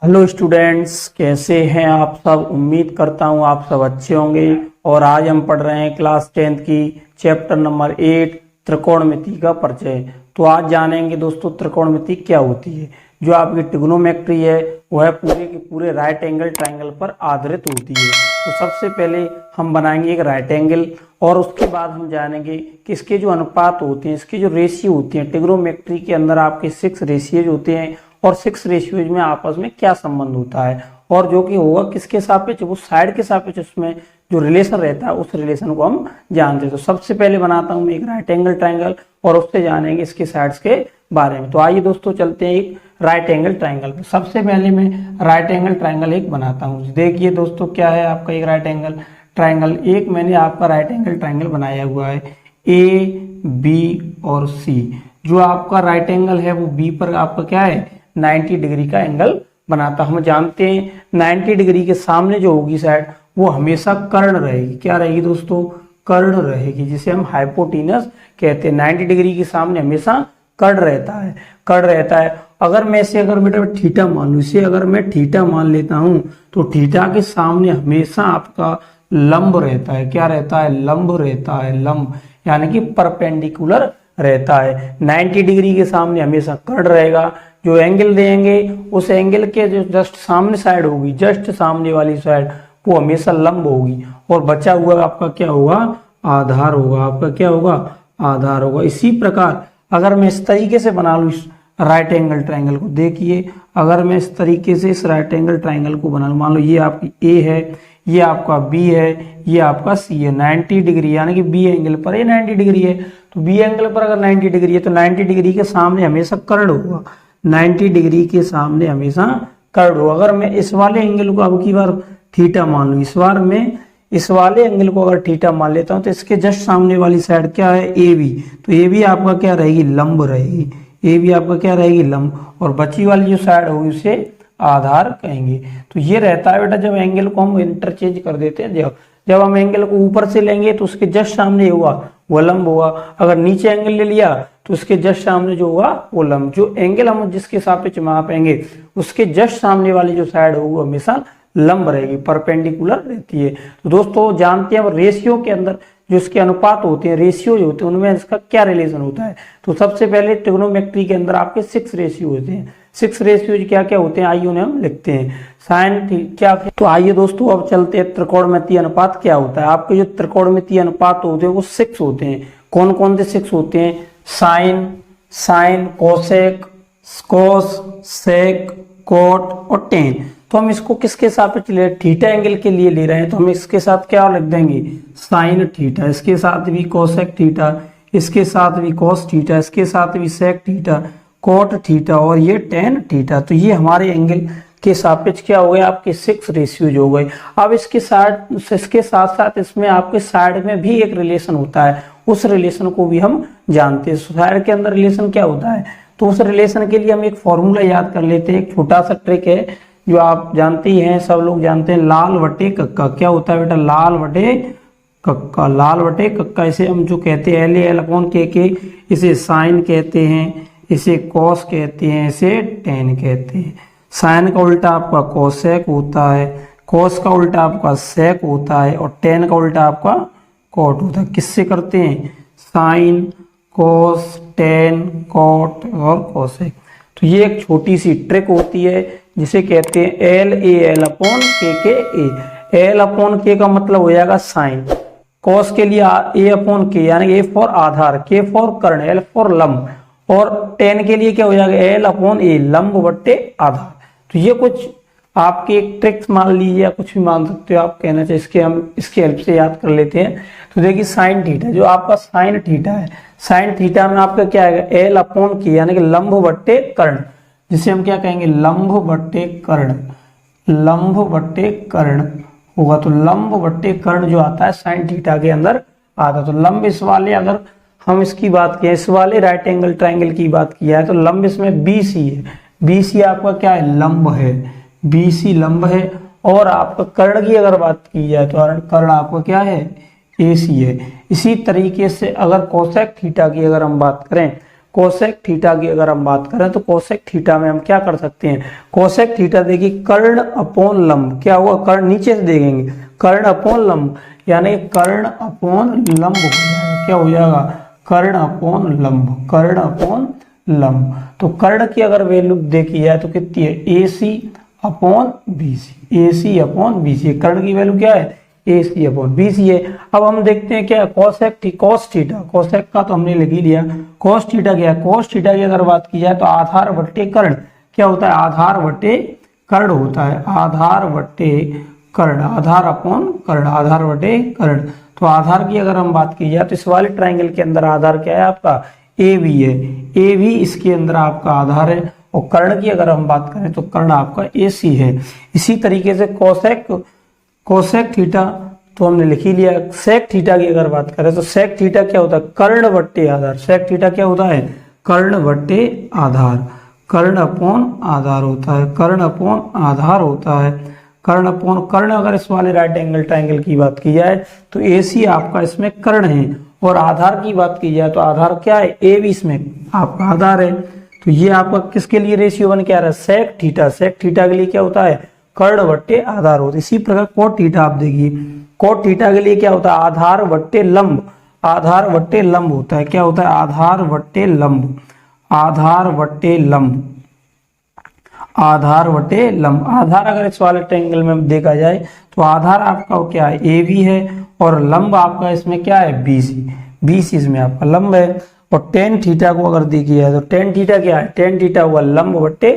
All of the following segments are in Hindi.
हेलो स्टूडेंट्स, कैसे हैं आप सब। उम्मीद करता हूं आप सब अच्छे होंगे। और आज हम पढ़ रहे हैं क्लास 10th की चैप्टर नंबर 8 त्रिकोणमिति का परिचय। तो आज जानेंगे दोस्तों त्रिकोणमिति क्या होती है। जो आपकी ट्रिग्नोमेट्री है वह पूरे के पूरे राइट एंगल ट्रायंगल पर आधारित होती है। तो सबसे पहले हम बनाएंगे एक राइट एंगल और उसके बाद हम जानेंगे कि इसके जो अनुपात होते हैं, इसके जो रेशियो होती हैं। ट्रिग्नोमेट्री के अंदर आपके 6 रेशियोज होते हैं और 6 रेशियोज में आपस में क्या संबंध होता है और जो कि होगा किसके सापेक्ष, वो साइड के सापेक्ष उसमें जो रिलेशन रहता है उस रिलेशन को हम जानते हैं। तो सबसे पहले बनाता हूं मैं एक राइट एंगल ट्रायंगल और उससे जानेंगे इसके साइड्स के बारे में। तो आइए दोस्तों चलते हैं एक राइट एंगल ट्रायंगल पे। सबसे पहले मैं राइट एंगल ट्रायंगल एक बनाता हूँ। देखिए दोस्तों क्या है आपका एक राइट एंगल ट्रायंगल। एक मैंने आपका राइट एंगल ट्रायंगल बनाया हुआ है ए बी और सी। जो आपका राइट एंगल है वो बी पर आपका क्या है 90 डिग्री का एंगल बनाता। हम जानते हैं 90 डिग्री के सामने जो होगी साइड वो हमेशा कर्ण रहेगी। क्या रहेगी दोस्तों? कर्ण रहेगी, जिसे हम हाइपोटेनस कहते हैं। 90 डिग्री के सामने हमेशा कर्ण रहता है, कर्ण रहता है। अगर मैं इसे अगर बेटा थीटा मान लूं, इसे अगर मैं थीटा मान लेता हूं तो थीटा के सामने हमेशा आपका लंब रहता है। क्या रहता है? लंब रहता है, लंब यानी कि परपेंडिकुलर रहता है। 90 डिग्री के सामने हमेशा कर्ण रहेगा। जो एंगल देंगे उस एंगल के जो जस्ट सामने साइड होगी, जस्ट सामने वाली साइड वो हमेशा लंब होगी और बचा हुआ आपका क्या होगा? आधार होगा। आपका क्या होगा? आधार होगा। इसी प्रकार अगर मैं इस तरीके से बना लूं इस राइट एंगल ट्रायंगल को, देखिए अगर मैं इस तरीके से इस राइट एंगल ट्रायंगल को बना लूं, मान लो ये आपकी ए है, ये आपका बी है, ये आपका सी है। 90 डिग्री यानी कि बी एंगल पर ये 90 डिग्री है। तो बी एंगल पर अगर 90 डिग्री है तो 90 डिग्री के सामने हमेशा कर्ण होगा। 90 डिग्री के सामने हमेशा कर्ण होगा। अगर मैं इस वाले एंगल को अब की बार थीटा मान लूं, इस बार मैं इस वाले एंगल को अगर थीटा मान लेता हूं तो इसके जस्ट सामने वाली साइड क्या है? A B. तो ए बी आपका क्या रहेगी? लंब रहेगी। ए बी आपका क्या रहेगी? लंब। और बची वाली जो साइड होगी उसे आधार कहेंगे। तो ये रहता है बेटा जब एंगल को हम इंटरचेंज कर देते हैं। जब हम एंगल को ऊपर से लेंगे तो उसके जस्ट सामने होगा वो लंब होगा। अगर नीचे एंगल ले लिया तो उसके जस्ट सामने जो होगा वो लंब। जो एंगल हम जिसके सापेक्ष मापेंगे उसके जस्ट सामने वाली जो साइड होगी हमेशा लंब रहेगी, परपेंडिकुलर रहती है। तो दोस्तों जानते हैं रेशियो के अंदर जो इसके अनुपात होते हैं, रेशियो जो होते हैं, उनमें इसका क्या रिलेशन होता है। तो सबसे पहले ट्रिग्नोमेट्री के अंदर आपके 6 रेशियो होते हैं। 6 रेशियो क्या क्या होते हैं आइए उन्हें हम लिखते हैं। साइन क्या। तो आइए दोस्तों अब चलते हैं त्रिकोणमितीय अनुपात क्या होता है। आपके जो त्रिकोणमितीय अनुपात होते हैं वो 6 होते हैं। कौन कौन से 6 होते हैं? साइन, साइन, कोसेक, कोस, सेक, कोट और टेन। तो हम इसको किसके सापेक्ष ले, थीटा एंगल के लिए ले रहे हैं तो हम इसके साथ क्या लिख देंगे? Sine theta. इसके साथ भी कोसेक थीटा, इसके साथ भी कोस थीटा, इसके साथ भी सेक थीटा, कोट थीटा और ये टेन थीटा। तो ये हमारे एंगल के सापेक्ष क्या हो गए? आपके 6 रेशियोज हो गए। अब इसके साथ साथ इसमें आपके साइड में भी एक रिलेशन होता है। उस रिलेशन को भी हम जानते हैं। साइड के अंदर रिलेशन क्या होता है तो उस रिलेशन के लिए हम एक फॉर्मूला याद कर लेते हैं। एक छोटा सा ट्रिक है जो आप जानते ही हैं, सब लोग जानते हैं, लाल बटे कक्का। क्या होता है बेटा? लाल बटे कक्का। लाल बटे कक्का इसे हम जो कहते हैं एल अपॉन के, इसे साइन कहते हैं, इसे कॉस कहते हैं, इसे टेन कहते हैं। साइन का उल्टा आपका कोसेक होता है, कॉस का उल्टा आपका सेक होता है और टेन का उल्टा आपका कॉट होता है। किससे करते हैं? साइन, कॉस, टेन, कॉट और कोसेक। तो ये एक छोटी सी ट्रिक होती है जिसे कहते हैं एल अपॉन के ए। एल अपॉन के का मतलब हो जाएगा साइन, कॉस के लिए ए अपॉन के यानी ए फॉर आधार, के फॉर कर्ण, एल फॉर लंब और टेन के लिए क्या हो जाएगा? एल अपॉन ए, लंब बट्टे आधार। तो ये कुछ आपके एक ट्रिक्स मान लीजिए या कुछ भी मान सकते हो आप, कहना चाहिए इसके हम इसकी हेल्प से याद कर लेते हैं। तो देखिए साइन थीटा, जो आपका साइन थीटा है, साइन थीटा में आपका क्या आएगा? एल अपॉन के यानी कि लंब बट्टे कर्ण, जिसे हम क्या कहेंगे? लंब बट्टे कर्ण, लंब बट्टे कर्ण होगा। तो लंब बट्टे कर्ण जो आता है साइन थीटा के अंदर आता है। तो लंब इस वाले अगर हम इसकी बात किया, इस वाले राइट एंगल ट्रायंगल की बात किया है तो लंब इसमें बीसी है। बीसी आपका क्या है? लंब है, बीसी लंब है। और आपका कर्ण की अगर बात की जाए तो कर्ण आपका क्या है? एसी है। इसी तरीके से अगर कोसेक थीटा की अगर हम बात करें, कोसेक थीटा की अगर हम बात करें तो कोसेक थीटा में हम क्या कर सकते हैं, कोसेक थीटा देखिए कर्ण अपॉन लंब, क्या हुआ, कर्ण नीचे से देखेंगे, कर्ण अपॉन लंब, यानी कर्ण अपॉन लंब हो जाएगा, क्या हो जाएगा, कर्ण अपॉन लंब, कर्ण अपॉन लंब। तो कर्ण की अगर वैल्यू देखी जाए तो कितनी है, ए सी अपॉन बी सी, ए सी अपॉन बी सी, कर्ण की वैल्यू क्या है, ए सी अपॉन बी सी है। अब हम देखते हैं क्या कोसेक कॉस थीटा, कोसेक का तो हमने लिख ही लिया, कॉस थीटा क्या है, कॉस थीटा की अगर बात की जाए तो आधार बट्टे कर्ण क्या होता है, आधार बट्टे कर्ण होता है, आधार बट्टे कर्ण, आधार अपॉन कर्ण, आधार बटे कर्ण। तो आधार की अगर हम बात की जाए तो इस वाले ट्राइंगल के अंदर आधार क्या है आपका, ए बी है, ए बी इसके अंदर आपका आधार है, और कर्ण की अगर हम बात करें तो कर्ण आपका ए सी है। इसी तरीके से कोसेक थीटा तो हमने लिख ही लिया। सेक थीटा की अगर बात करें तो सेक थीटा क्या होता है, कर्ण बट्टे आधार, सेक थीटा क्या होता है, कर्ण बट्टे आधार, कर्ण अपॉन आधार होता है, कर्ण अपॉन आधार होता है, कर्ण अपॉन कर्ण। अगर इस वाले राइट एंगल ट्राइंगल की बात की जाए तो ए सी आपका इसमें कर्ण है, और आधार की बात की जाए तो आधार क्या है, ए बी इसमें आपका आधार है। तो ये आपका किसके लिए रेशियो बन के आ रहा है, सेक थीटा, सेक थीटा के लिए क्या होता है, कर्ण बट्टे आधार होता है। इसी प्रकार कोट थीटा आप देखिए, कोट थीटा के लिए क्या होता है, आधार बट्टे लंब, आधार बट्टे लंब होता है, क्या होता है, आधार बट्टे लंब, आधार बट्टे लंब, आधार बटे लंब। आधार अगर इस वाले ट्रायंगल में देखा जाए तो आधार आपका क्या है, ए बी है, और लंब आपका इसमें क्या है, बी सी, बी सी इसमें आपका लंब है। और टेन थीटा को अगर देखी जाए तो टेन थीटा क्या है, टेन थीटा हुआ लंब बट्टे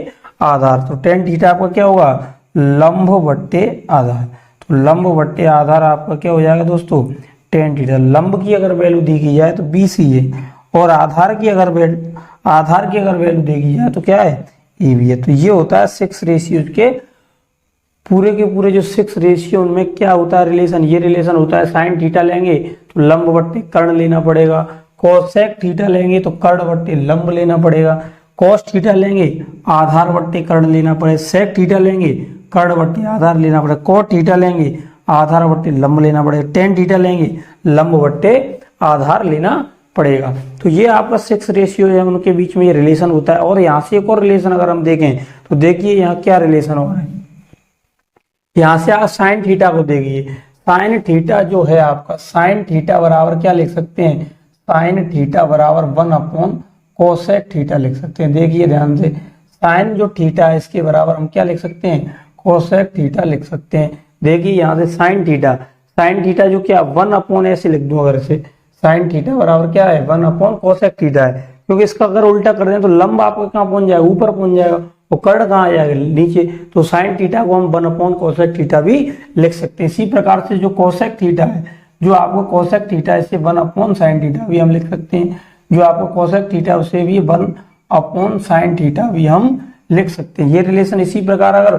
आधार, तो टेन थीटा आपका क्या होगा, लंब बट्टे आधार। तो लंब बट्टे आधार आपका क्या हो जाएगा दोस्तों, टेन थीटा। लंब की अगर वैल्यू देखी जाए तो बी सी है, और आधार की अगर वैल्यू देखी जाए तो क्या है, ए बी है। तो ये होता है 6 रेशियो के पूरे जो 6 रेशियो उनमें क्या होता है रिलेशन, ये रिलेशन होता है। साइन थीटा लेंगे तो लंब बट्टे कर्ण लेना पड़ेगा, कोसेक थीटा लेंगे तो कर्ण बट्टे लंब लेना पड़ेगा, कोस थीटा लेंगे आधार बट्टे कर्ण लेना पड़ेगा, सेक थीटा लेंगे कर्ण बट्टे आधार लेना पड़ेगा, कोट थीटा लेंगे आधार बट्टे लंब लेना पड़ेगा, टेन थीटा लेंगे लंब बट्टे आधार लेना पड़ेगा। तो ये आपका 6 रेशियो है, उनके बीच में ये रिलेशन होता है। और यहाँ से एक और रिलेशन अगर हम देखें तो देखिए यहाँ क्या रिलेशन हो रहा है, यहाँ से आप साइन थीटा को देखिए, साइन थीटा जो है आपका, साइन थीटा बराबर क्या लिख सकते हैं, साइन थीटा बराबर 1 अपॉन कोसेक थीटा लिख सकते हैं। देखिए ध्यान से, साइन जो थीटा है इसके बराबर हम क्या लिख सकते हैं, कोसेक थीटा लिख सकते हैं। देखिए यहाँ से साइन थीटा जो क्या 1 अपॉन ऐसे लिख दूं, अगर से साइन थीटा बराबर क्या है 1 अपॉन कोसेक थीटा है, क्योंकि इसका अगर उल्टा कर दें तो लंब आपका कहाँ पहुंच जाएगा, ऊपर पहुंच जाएगा, और कर्ण कहाँ आ जाएगा, नीचे। तो साइन थीटा को हम 1 अपॉन कोसेक थीटा भी लिख सकते हैं। इसी प्रकार से जो कोसेक थीटा है, जो आपको कोसेक थीटा है इसे 1 अपॉन साइन थीटा भी हम लिख सकते हैं, जो आपको कोसेक थीटा उसे भी 1 अपॉन साइन थीटा भी हम लिख सकते हैं। ये रिलेशन इसी प्रकार अगर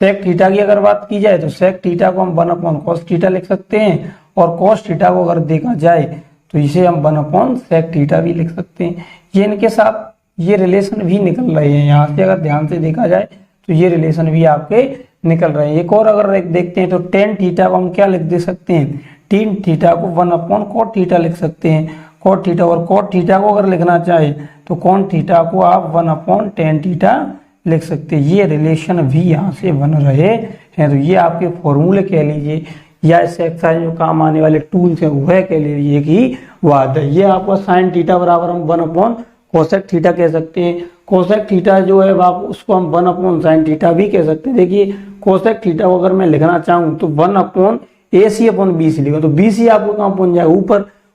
सेक थीटा की अगर बात की जाए तो सेक थीटा को हम 1 अपॉन कोस थीटा लिख सकते हैं, और कोस थीटा को अगर देखा जाए तो इसे हम 1 अपॉन सेक थीटा भी लिख सकते हैं। ये इनके साथ ये रिलेशन भी निकल रहे हैं, यहाँ से अगर ध्यान से देखा जाए तो ये रिलेशन भी आपके निकल रहे हैं। एक और अगर एक देखते हैं तो टेन थीटा को हम क्या लिख दे सकते हैं, टेन थीटा को 1 अपॉन कोट थीटा लिख सकते हैं, कोट थीटा। और कोट थीटा को अगर लिखना चाहे तो कोट थीटा को आप 1 अपॉन टेन थीटा लिख सकते हैं। ये रिलेशन भी यहाँ से बन रहे हैं। तो ये आपके फॉर्मूले कह लीजिए, या इस एक्सरसाइज में काम आने वाले टूल्स हैं वह कह लीजिए कि वाद है। ये आपका साइन थीटा बराबर हम 1 अपॉन कोसेक थीटा कह सकते हैं। कोसेक थीटा जो है आप उसको हम 1 अपॉन साइन थीटा भी कह सकते हैं। देखिए कोसेक थीटा को अगर मैं लिखना चाहूँ तो 1 अपॉन ए सी अपॉन बी सी लिखा, तो बी सी आपको कहाँ पहुंच जाएगा,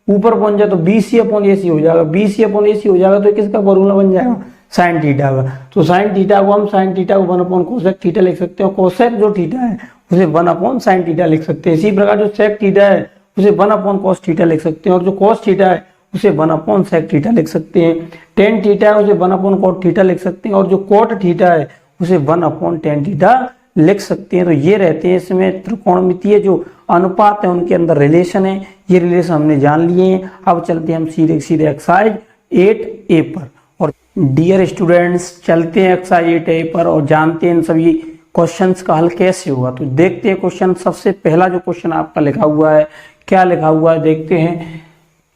ऊपर पहुंच जाए तो बी सी अपॉन ए सी हो जाएगा, बी सी अपॉन ए सी हो जाएगा तो किसका फॉर्मूला बन जाएगा, साइन थीटा का। तो साइन थीटा को हम साइन थीटा को 1 अपॉन कोसेक थीटा लिख सकते हैं, और कोसेक जो थीटा है उसे 1 अपॉन साइन थीटा लिख सकते हैं। इसी प्रकार जो सेक थीटा है उसे 1 अपॉन कोस थीटा लिख सकते हैं, और जो कोस थीटा है उसे 1 अपॉन सेक थीटा लिख सकते हैं। टेन थीटा है उसे 1 अपॉन कोट थीटा लिख सकते हैं, और जो कोट थीटा है उसे 1 अपॉन टेन थीटा लिख सकते हैं। तो ये रहते हैं इसमें त्रिकोणमितीय जो अनुपात है उनके अंदर रिलेशन है। ये रिलेशन हमने जान लिए हैं। अब चलते हैं हम सीधे एक्सरसाइज 8A पर। और डियर स्टूडेंट्स, चलते हैं एक्सरसाइज 8A पर और जानते हैं इन सभी क्वेश्चंस का हल कैसे होगा। तो देखते हैं क्वेश्चन। सबसे पहला जो क्वेश्चन आपका लिखा हुआ है, क्या लिखा हुआ है देखते हैं।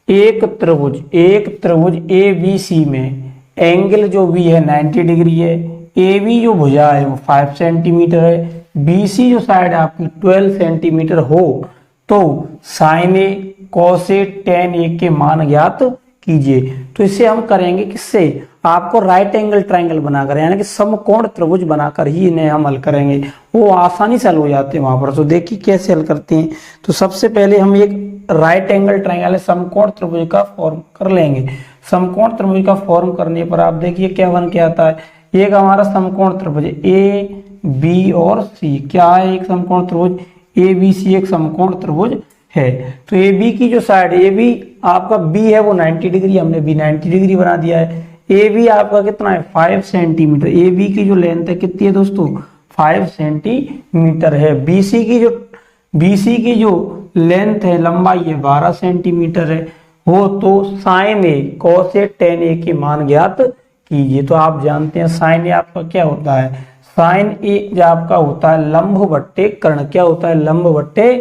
एक त्रिभुज ABC में एंगल जो बी है 90 डिग्री है, ए बी जो भुजा है वो 5 सेंटीमीटर है, बी सी जो साइड है आपकी 12 सेंटीमीटर हो तो sign A cos A ten ए के मान ज्ञात कीजिए। तो इसे हम करेंगे किससे, आपको राइट एंगल ट्रायंगल बनाकर, यानी कि समकोण त्रिभुज बनाकर ही इन्हें हम हल करेंगे, वो आसानी से हल हो जाते हैं वहां पर। तो देखिए कैसे हल करते हैं। तो सबसे पहले हम एक राइट एंगल ट्रायंगल समकोण त्रिभुज का फॉर्म कर लेंगे। समकोण त्रिभुज का फॉर्म करने पर आप देखिए क्या बन के आता है। एक हमारा समकोण त्रिभुज ए बी और सी, क्या है, एक समकोण त्रिभुज ए बी सी एक समकोण त्रिभुज है। तो ए बी की जो साइड ए बी आपका बी है वो 90 डिग्री, हमने बी 90 डिग्री बना दिया है। ए बी आपका कितना है 5 सेंटीमीटर, ए बी की जो लेंथ है कितनी है दोस्तों 5 सेंटीमीटर है। बीसी की जो लेंथ है लंबाई है 12 सेंटीमीटर है हो तो sign A cos A ten ए के मान ज्ञात कीजिए। तो आप जानते हैं साइन ए आपका क्या होता है, साइन ए जो आपका होता है लंब बट्टे कर्ण, क्या होता है लंब बट्टे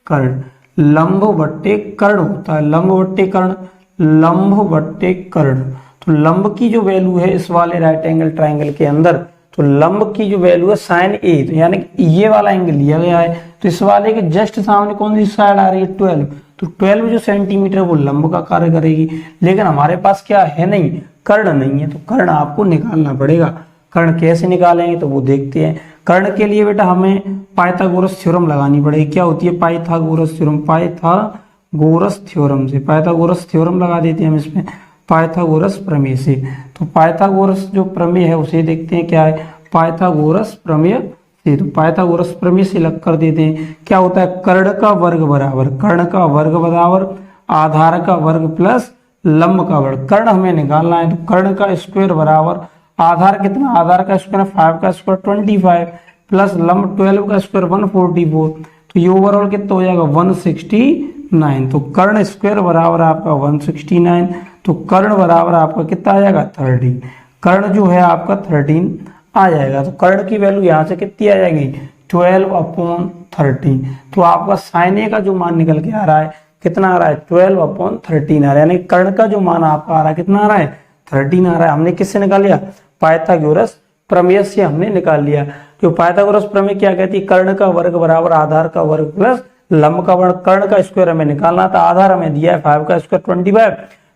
कर्ण, लंब बट्टे कर्ण होता है, लंब बट्टे कर्ण, लंब बट्टे कर्ण। तो लंब की जो वैल्यू है इस वाले राइट एंगल ट्रायंगल के अंदर, तो लंब की जो वैल्यू है साइन ए, तो यानी ये वाला एंगल लिया गया है, तो इस वाले के जस्ट सामने कौन सी साइड आ रही है 12, तो 12 जो सेंटीमीटर वो लंब का कार्य करेगी। लेकिन हमारे पास क्या है नहीं, कर्ण नहीं है, तो कर्ण आपको निकालना पड़ेगा। कर्ण कैसे निकालेंगे तो वो देखते हैं। कर्ण के लिए बेटा हमें पाइथागोरस थ्योरम लगानी पड़ेगी। क्या होती है पाइथागोरस थ्योरम, पाइथागोरस थ्योरम से, पाइथागोरस थ्योरम लगा देते हैं हम इसमें पाइथागोरस प्रमेय से। तो पाइथागोरस जो प्रमेय है उसे देखते हैं क्या है, पाइथागोरस प्रमेय से। तो पाइथागोरस प्रमेय से लग कर देते हैं, क्या होता है कर्ण का वर्ग बराबर, कर्ण का वर्ग बराबर आधार का वर्ग प्लस लंब का वर्ग। कर्ण हमें निकालना है, तो कर्ण का स्क्वायर बराबर आधार कितना, आधार का स्क्वायर 5 का स्क्वायर 25 प्लस लंब 12 का स्क्वायर 144, तो ये ओवरऑल कितना हो जाएगा 169। तो कर्ण स्क्वायर बराबर आपका 169, तो कर्ण बराबर आपका कितना आ जाएगा 13। कर्ण जो है आपका 13 आ जाएगा। तो कर्ण की वैल्यू यहाँ से कितनी आ जाएगी 12/13। तो आपका साइन ए का जो मान निकल के आ रहा है कितना आ रहा है 12/13 आ रहा है, यानी कर्ण का जो मान आपका आ रहा है कितना आ रहा है 13 आ रहा है। हमने किससे निकाल लिया, पाइथागोरस प्रमेय से हमने निकाल लिया। जो पाइथागोरस प्रमेय क्या कहती है, कर्ण का वर्ग बराबर आधार का वर्ग प्लस लंब का वर्ग। कर्ण का स्क्वायर हमें निकालना था, आधार हमें दिया है 5 का स्क्वायर 25,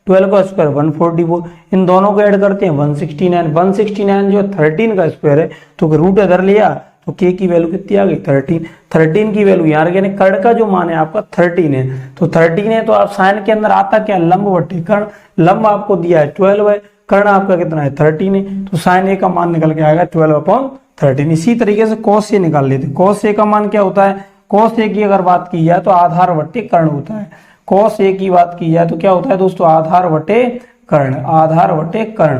12 का स्क्वायर 144, इन दोनों को ऐड करते हैं 169। 169 जो 13 का स्क्वायर है तो रूट इधर लिया तो के की वैल्यू कितनी आ गई 13। 13 की वैल्यू यहाँ यानी कर्ण का जो मान है आपका 13 है, तो 13 है तो आप साइन के अंदर आता क्या लंब बट्टे कर्ण, लंब आपको दिया है 12 है, कर्ण आपका कितना है 13 है, तो साइन ए का मान निकल के आएगा 12/13। इसी तरीके से कॉस ए निकाल लेते। कॉस ए का मान क्या होता है, कॉस ए की अगर बात की जाए तो आधार बट्टे कर्ण होता है। कॉस ए की बात की जाए तो क्या होता है दोस्तों आधार बटे कर्ण, आधार बटे कर्ण।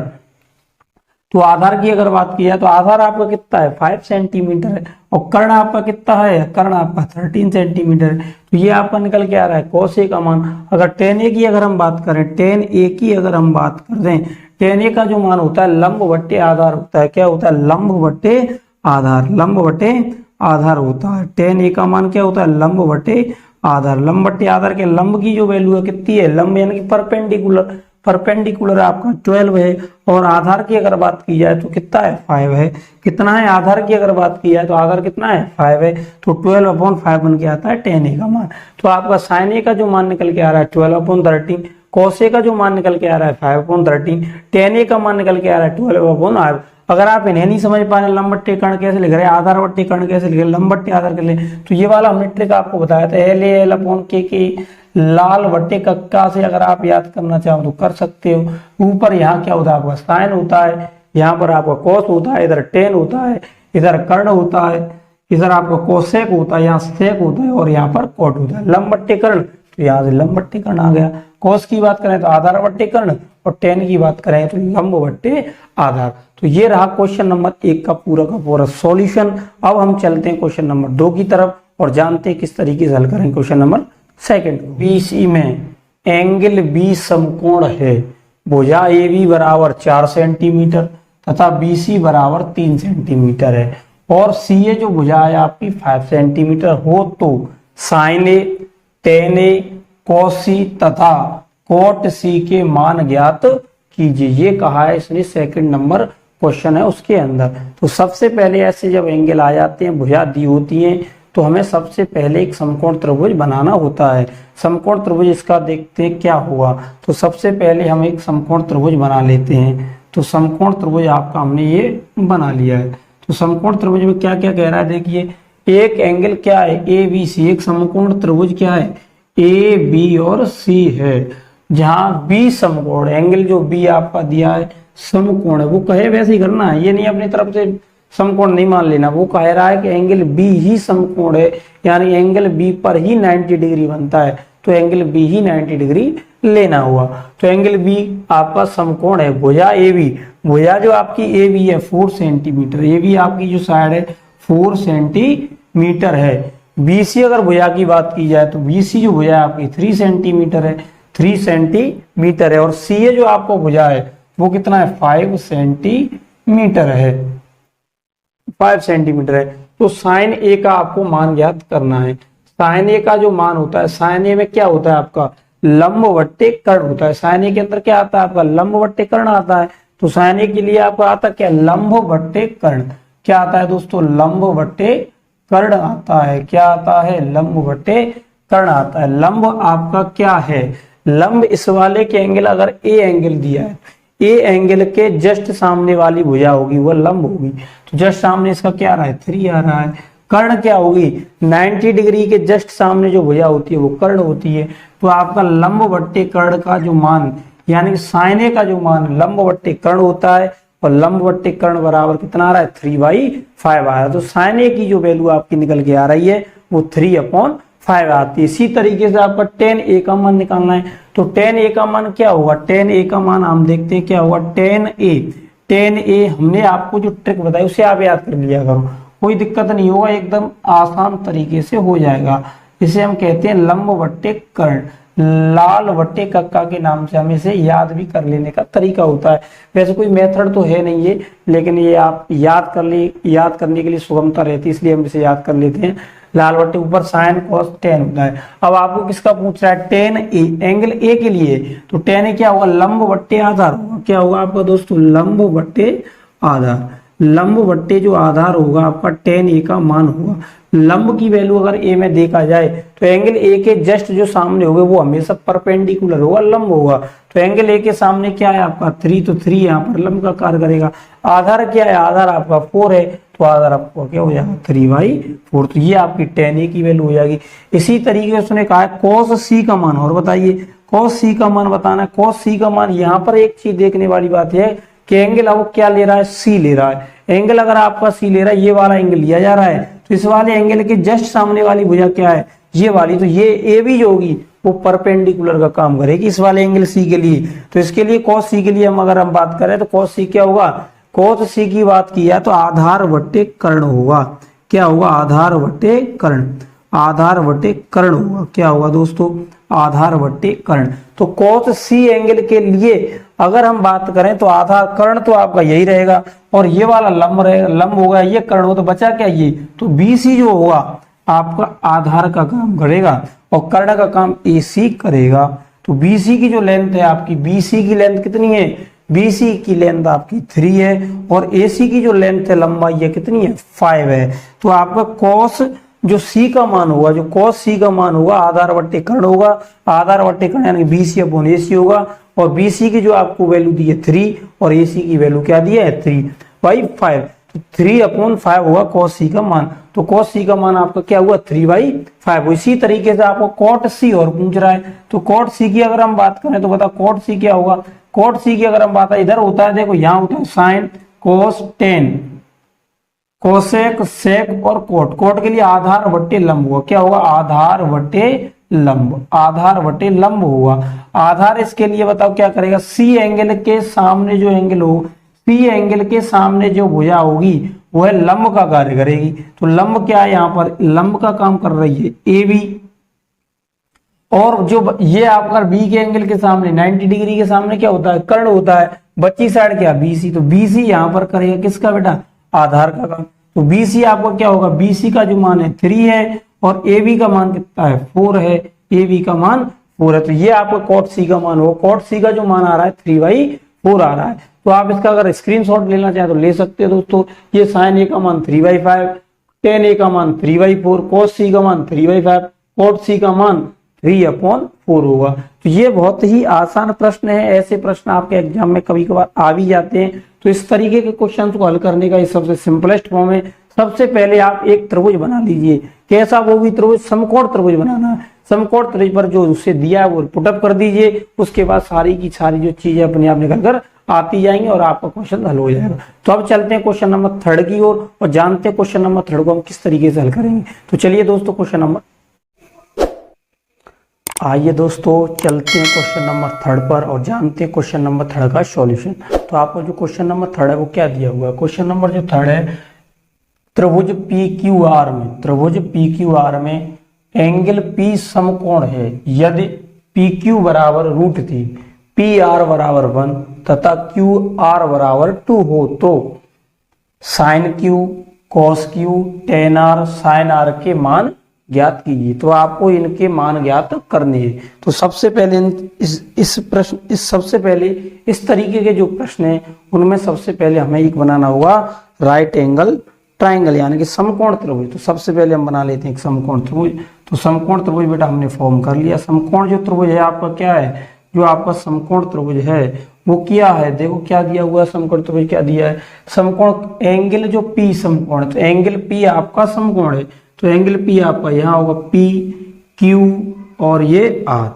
तो आधार की अगर बात की जाए तो आधार आपका कितना है 5 सेंटीमीटर है और कर्ण आपका कितना है, कर्ण आपका 13 सेंटीमीटर है। तो ये आपका निकल के आ रहा है कॉस ए का मान। अगर टेन ए की अगर हम बात करें, टेन ए की अगर हम बात कर दें, टेन ए का जो मान होता है लंब बट्टे आधार होता है। क्या होता है लंब बट्टे आधार, लंब बट्टे आधार होता है। टेन ए का मान क्या होता है लंब बट्टे आधार। लंब बट्टे आधार के लंब की जो वैल्यू है कितनी है, लंब यानी कि परपेंडिकुलर, परपेंडिकुलर आपका 12 है और आधार की अगर बात की जाए तो कितना है 5 है। कितना है आधार की अगर बात की जाए तो आधार कितना है 5 है, तो 12/5 बन के आता है टेन ए का मान। तो आपका साइन ए का जो मान निकल के आ रहा है 12/13, कॉस ए का जो मान निकल के आ रहा है 5/13, टेन ए का मान निकल के आ रहा है 12/5। अगर आप इन्हें नहीं समझ पा रहे लंब बट्टे कर्ण कैसे लिख रहे हैं, आधार बट्टे कर्ण कैसे लिख रहे हैं, लंब बट्टे आधार के लिए, तो ये वाला हमने ट्रिक आपको बताया था LA/L/K लाल बट्टे कक्का से अगर आप याद करना चाहो तो कर सकते हो। ऊपर यहाँ क्या होता है आपका साइन होता है, यहाँ पर आपका कॉस होता है, इधर टेन होता है, इधर कर्ण होता है, इधर आपका कोसेक होता है, यहाँ सेक होता है और यहाँ पर कॉट होता है। लंब बट्टे कर्ण, तो यहाँ से लंब बट्टे कर्ण आ गया। कॉस की बात करें तो आधार बट्टे कर्ण और टेन की बात करें तो लंब बट्टे आधार। तो ये रहा क्वेश्चन नंबर 1 का पूरा सॉल्यूशन। अब हम चलते हैं क्वेश्चन नंबर 2 की तरफ और जानते हैं किस तरीके से हल करेंगे क्वेश्चन नंबर 2। बीसी में एंगल बी समकोण है, भुजा ए बी बराबर 4 सेंटीमीटर तथा BC बराबर 3 सेंटीमीटर है और CA जो भुजा है आपकी 5 सेंटीमीटर हो तो साइन ए, टेन ए, कॉस सी तथा कोट सी के मान ज्ञात कीजिए, ये कहा है इसने, सेकंड नंबर क्वेश्चन है उसके अंदर। तो सबसे पहले ऐसे जब एंगल आ जाते हैं, भुजा दी होती है, तो हमें सबसे पहले एक समकोण त्रिभुज बनाना होता है। समकोण त्रिभुज इसका देखते हैं क्या हुआ। तो सबसे पहले हम एक समकोण त्रिभुज बना लेते हैं। तो समकोण त्रिभुज आपका हमने ये बना लिया है। तो समकोण त्रिभुज में क्या क्या कह रहा है, देखिए एक एंगल क्या है, ए बी सी, एक समकोण त्रिभुज क्या है, ए बी और सी है, जहां बी समकोण, एंगल जो बी आपका दिया है समकोण है, वो कहे वैसे ही करना है, ये नहीं अपनी तरफ से समकोण नहीं मान लेना। वो कह रहा है कि एंगल बी ही समकोण है, यानी एंगल बी पर ही 90 डिग्री बनता है, तो एंगल बी ही 90 डिग्री लेना हुआ। तो एंगल बी आपका समकोण है, भुजा ए बी, भुजा जो आपकी ए बी है 4 सेंटीमीटर, ए बी आपकी जो साइड है 4 सेंटीमीटर है। बीसी अगर भुजा की बात की जाए तो बीसी जो भुजा आपकी 3 सेंटीमीटर है, 3 सेंटीमीटर है, और सी जो आपको भुजा है वो कितना है, 5 सेंटीमीटर है, 5 सेंटीमीटर है। तो साइन ए का आपको मान ज्ञात करना है। साइन ए का जो मान होता है, साइन ए में क्या होता है आपका, लंब बट्टे कर्ण होता है। साइन ए के अंदर क्या आता है आपका, लंब बट्टे कर्ण आता है। तो साइन ए के लिए आपका आता क्या, लंब बट्टे कर्ण। क्या आता है दोस्तों, लंब बट्टे कर्ण आता है। क्या आता है, लंब बट्टे कर्ण आता है। लंब आपका क्या है, लंब इस वाले के एंगल, अगर ए एंगल दिया है, ए एंगल के जस्ट सामने वाली भुजा होगी वो लंब होगी। तो जस्ट सामने इसका क्या आ रहा है, 3 आ रहा है। कर्ण क्या होगी, 90 डिग्री के जस्ट सामने जो भुजा होती है वो कर्ण होती है। तो आपका लंब बट्टे कर्ण का जो मान, यानी साइन ए का जो मान लंब बट्टे कर्ण होता है, और लंब बट्टे कर्ण बराबर कितना आ रहा है, 3/5 आ रहा है। तो साइन ए की जो वैल्यू आपकी निकल के आ रही है वो 3/5 आती है। इसी तरीके से आपका tan ए का मान निकालना है। तो tan ए का मान क्या होगा, tan ए का मान हम देखते हैं क्या होगा, tan ए हमने आपको जो ट्रिक बताई उसे आप याद कर लिया करो, कोई दिक्कत नहीं होगा, एकदम आसान तरीके से हो जाएगा। इसे हम कहते हैं लंब बट्टे कर्ण, लाल बट्टे कक्का के नाम से हम इसे याद भी कर लेने का तरीका होता है। वैसे कोई मेथड तो है नहीं ये, लेकिन ये आप याद करने के लिए सुगमता रहती है, इसलिए हम इसे याद कर लेते हैं। लाल बट्टे ऊपर साइन कॉस टेन होता है। अब आपको किसका पूछ रहा है, टेन ए, एंगल ए के लिए। तो टेन ए क्या होगा, लंब बट्टे आधार होगा। क्या होगा आपका दोस्तों, लंब बट्टे आधार। लंब बट्टे जो आधार होगा आपका टेन ए का मान होगा। लंब की वैल्यू अगर ए में देखा जाए तो एंगल ए के जस्ट जो सामने होगा वो हमेशा परपेंडिकुलर होगा, लंब होगा। तो एंगल ए के सामने क्या है आपका 3, तो 3 यहाँ पर लंब का कार्य करेगा। आधार क्या है, आधार आपका 4 है, तो आधार आपको क्या हो जाएगा 3/4। तो ये आपकी टेन ए की वैल्यू हो जाएगी। इसी तरीके से उसने कहा है कॉस सी का मान, और बताइए कॉस सी का मान बताना है। कॉस सी का मान, यहाँ पर एक चीज देखने वाली बात है कि एंगल अब क्या ले रहा है, सी ले रहा है। एंगल अगर आपका सी ले रहा है, ये वाला एंगल लिया जा रहा है, तो इस वाले एंगल के जस्ट सामने वाली भुजा क्या है, ये वाली। तो ये ए भी जो होगी वो परपेंडिकुलर का काम करेगी इस वाले एंगल सी के लिए। तो इसके लिए कॉस सी के लिए हम अगर बात करें तो कॉस सी क्या होगा, कॉस सी की बात की है तो आधार बट्टे कर्ण होगा। क्या होगा, आधार बट्टे कर्ण, आधार बट्टे कर्ण होगा। क्या होगा दोस्तों, आधार बट्टे कर्ण। तो कॉस सी एंगल के लिए अगर हम बात करें तो आधार कर्ण तो आपका यही रहेगा, और ये वाला लंब रहेगा, लंब होगा, ये कर्ण हो, तो बचा क्या ये, तो बीसी जो होगा आपका आधार का काम करेगा और कर्ण का काम एसी करेगा। तो बीसी की जो लेंथ है आपकी, बीसी की लेंथ कितनी है, बीसी की लेंथ आपकी 3 है, और एसी की जो लेंथ है लंबाई है कितनी है, 5 है। तो आपका कॉस जो सी का मान होगा, जो कॉस सी का मान होगा आधार बट्टे कर्ण होगा। आधार बट्टे कर्ण यानी बीसी अपॉन एसी होगा, और बीसी की जो आपको वैल्यू दी है 3, और एसी की वैल्यू क्या दी है 3/5। तो 3/5 होगा कॉस सी का मान। तो कॉस सी का मान आपका क्या हुआ, 3/5। इसी तरीके से आपको कॉट सी और पूछ रहा है, तो कॉट सी की अगर हम बात करें तो बता कॉट सी क्या होगा। कॉट सी की अगर हम बात, इधर होता है देखो, यहाँ होता है sine cos tan, cosec sec और कोट। कोट के लिए आधार बट्टे लंब हुआ। क्या होगा, आधार बट्टे लंब, आधार बट्टे लंब हुआ। आधार इसके लिए बताओ क्या करेगा, सी एंगल के सामने जो एंगल हो, सी एंगल के सामने जो भुजा होगी वह लंब का कार्य करेगी। तो लंब क्या है, यहाँ पर लंब का काम कर रही है ए बी, और जो ये आपका बी के एंगल के सामने 90 डिग्री के सामने क्या होता है, कर्ण होता है। बच्ची साइड क्या, बीसी। तो बीसी यहाँ पर करेगा किसका बेटा, आधार का काम। तो बीसी आपका क्या होगा, बीसी का जो मान है 3 है, और ए बी का मान कितना है 4 है, ए बी का मान 4 है। तो ये आपका कॉट सी का मान होगा। कॉट सी का जो मान आ रहा है 3/4 4 आ रहा है। तो आप इसका अगर स्क्रीनशॉट लेना चाहें तो ले सकते हो दोस्तों। ये साइन ए का मान 3/5, टेन ए का मान 3/4, cos सी का मान 3/5, cot सी का मान 3/4 होगा। तो ये बहुत ही आसान प्रश्न है, ऐसे प्रश्न आपके एग्जाम में कभी कभार आ भी जाते हैं। तो इस तरीके के क्वेश्चन को हल करने का ये सबसे सिंपलेस्ट फॉर्म है। सबसे पहले आप एक त्रिभुज बना लीजिए। कैसा? वो भी त्रिभुज, समकोण त्रिभुज बनाना है। समकोण त्रिभुज पर जो उससे दिया है वो पुटअप कर दीजिए। उसके बाद सारी की सारी जो चीजें अपने आप निकल कर आती जाएंगी और आपका क्वेश्चन हल हो जाएगा। तो अब चलते हैं क्वेश्चन नंबर 3 की ओर और जानते हैं क्वेश्चन नंबर 3 को हम किस तरीके से हल करेंगे। तो चलिए दोस्तों क्वेश्चन नंबर, आइए दोस्तों चलते हैं क्वेश्चन नंबर 3 पर और जानते हैं क्वेश्चन नंबर 3 का सॉल्यूशन। तो आपको जो क्वेश्चन नंबर 3 है वो क्या दिया हुआ है? क्वेश्चन नंबर जो 3 है, त्रिभुज PQR में एंगल P समकोण है यदि PQ बराबर √3, PR बराबर 1 तथा QR बराबर 2 हो तो sin Q, cos Q, tan R, sin R के मान ज्ञात कीजिए। तो आपको इनके मान ज्ञात करने हैं। तो सबसे पहले सबसे पहले इस तरीके के जो प्रश्न हैं उनमें सबसे पहले हमें एक बनाना होगा राइट एंगल ट्राइंगल यानी कि समकोण त्रिभुज। तो सबसे पहले हम बना लेते हैं एक समकोण त्रिभुज। तो समकोण त्रिभुज बेटा हमने फॉर्म कर लिया। समकोण जो त्रिभुज है आपका क्या है? जो आपका समकोण त्रिभुज है वो क्या है? देखो क्या दिया हुआ है, समकोण त्रिभुज क्या दिया है? समकोण एंगल जो P समकोण है, तो एंगल P आपका समकोण है। तो एंगल P आपका यहाँ होगा P Q और ये R।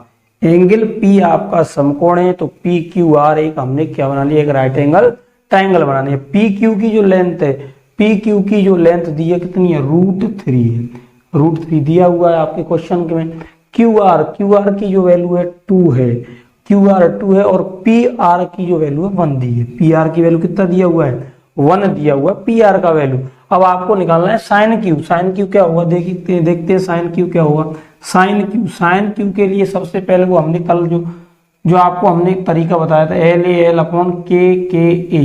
एंगल P आपका समकोण है तो P Q R एक हमने क्या बना लिया? एक राइट एंगल ट्राइंगल बनानी है। P Q की जो लेंथ है, P Q की जो लेंथ दी है कितनी है? √3 है। √3 दिया हुआ है आपके क्वेश्चन में। QR की जो वैल्यू है 2 है, QR 2 है और PR की जो वैल्यू है 1 दी है। PR की वैल्यू कितना दिया हुआ है? 1 दिया हुआ है PR का वैल्यू। अब आपको निकालना है sin Q क्या होगा? देखते हैं sin Q क्या होगा। sin Q के लिए सबसे पहले वो हमने कल जो आपको हमने एक तरीका बताया था, LA/L/KA,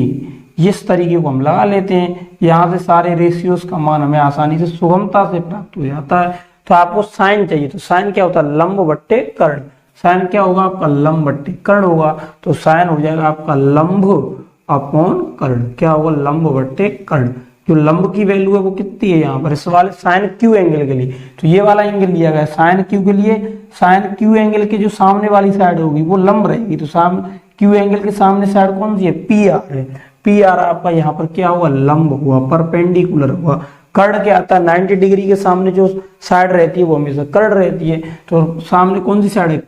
इस तरीके को हम लगा लेते हैं। यहाँ से सारे रेशियोज का मान हमें आसानी से सुगमता से प्राप्त हो जाता है। तो आपको साइन चाहिए, तो साइन क्या होता है? लंब बट्टे कर्ण। साइन क्या होगा आपका? लंब बट्टे कर्ण होगा। तो साइन हो जाएगा आपका लंब अपॉन कर्ण। क्या होगा? लंब बट्टे कर्ण। जो लंब की वैल्यू है वो कितनी है यहाँ पर इस वाले साइन क्यू एंगल के लिए? तो ये वाला एंगल लिया गया साइन क्यू के लिए। साइन क्यू एंगल के जो सामने वाली साइड होगी वो लंब रहेगी। तो क्यू एंगल के सामने साइड कौन सी है? PR है। PR आपका यहाँ पर क्या हुआ? लंब हुआ, परपेंडिकुलर हुआ। कर्ण क्या आता है? 90 डिग्री के सामने जो साइड रहती है वो हमेशा कर्ण रहती है। तो सामने कौन सी साइड है?